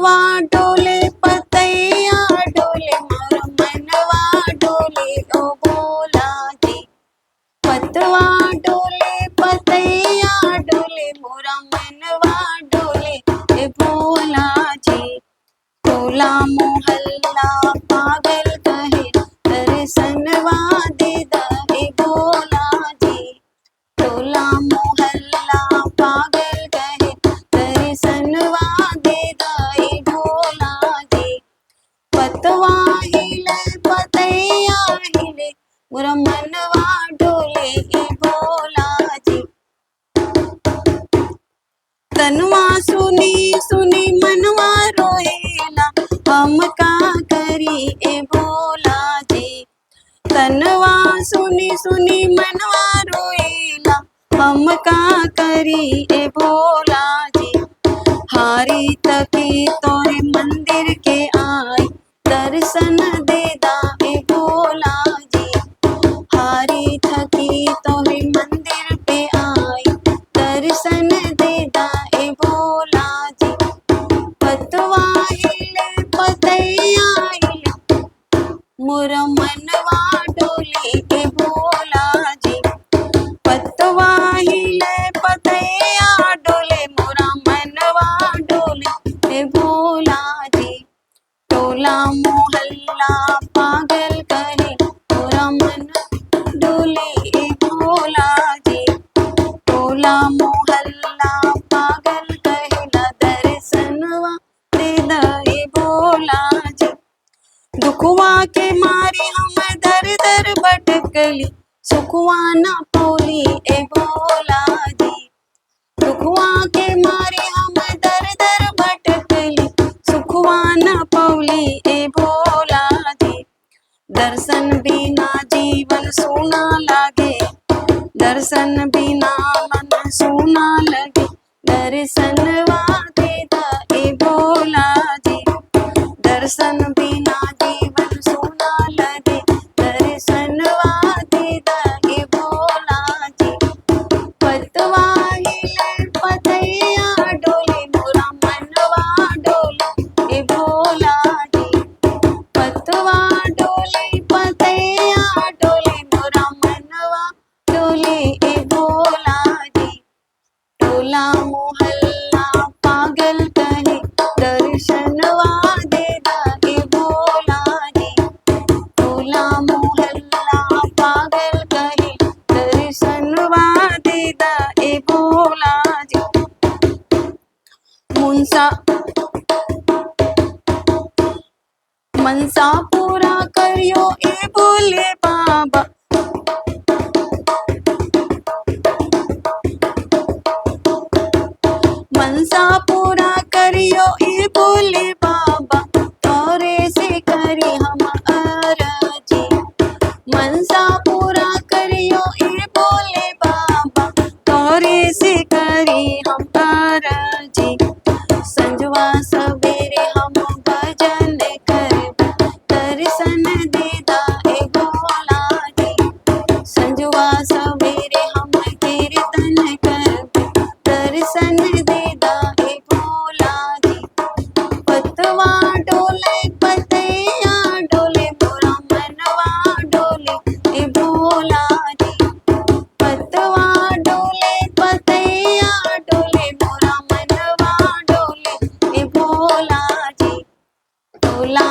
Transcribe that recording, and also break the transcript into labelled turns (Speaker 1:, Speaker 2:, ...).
Speaker 1: पतवा डोले पतैया डोले मोर मनवा डोले ओ भोला जी। पतवा डोले पतैया डोले मोरा मनवा डोले ए भोला जी। टोला मोहल्ला पागल कहे दर्शनवा दे दे भोला जी। टोला मोहल्ला पागल कहे दर्शनवा दे दे भोला जी। पतवा हिले पतैया हिले मोरा मनवा डोले ए भोला जी। तनवा सुनी सुनी मनवा रोएला हम का करी ए भोला जी। तनवा सुनी सुनी मनवा रोएला हम का करी ए भोला जी। हारी तकी तोरे मंदिर के आई दर्शन दे दा ए भोला जी। हारी थकी तोरे मंदिर पे आई दर्शन दे दा ए भोला जी। पतवा हिले पतैया हिले मोरा मनवा डोले ए भोला जी। पतवा हिले पतैया डोले मोरा मनवा डोले ए भोला जी। टोला मोहल्ला पागल कहे मोरा मन डोले ए भोला जी। टोला मोहल्ला पागल कहेला दर्शनवा दे दे भोला जी। दुखवा के मारे हम दर दर भटकली सुखवा ना पौली ए भोला जी। दुखवा के मारे हम दर दर भटकली सुखवा ना पौली ए भोला जी। दर्शन बिना जीवन सूना लागे दर्शन बिना मन सूना लगे दर्शनवा दे दा ए भोला जी। दर्शन बिना जीवन सूना लगे दर्शनवा दे दा ए भोला जी। पतवा हिले पतैया डोले मोरा मनवा डोले ए भोला जी। पतवा डोले पतैया डोले मोरा मनवा डोले ए भोला जी। टोला मोहल्ला पागल कहे दर्शनवा दे दा ए भोला जी। टोला मोहल्ला पागल कहे दर्शनवा दे दा ए भोला जी। मनसा पूरा करियो ए भोले बाबा। मनसा पूरा करियो ए भोले बाबा तोरे से करी हम अरजी। मनसा पूरा करियो ए भोले बाबा तोरे से करी हम अरजी। संजवा सवेरे हम भजन करब दर्शन दे दा ए भोला जी। संजवा सवेरे हम कीर्तन करब दर्शन दे दा ए भोला जी। पतवा डोले पतैया डोले मोरा मनवा डोले ए भोला जी। पतवा डोले पतैया डोले मोरा मनवा डोले ए भोला जी। टोला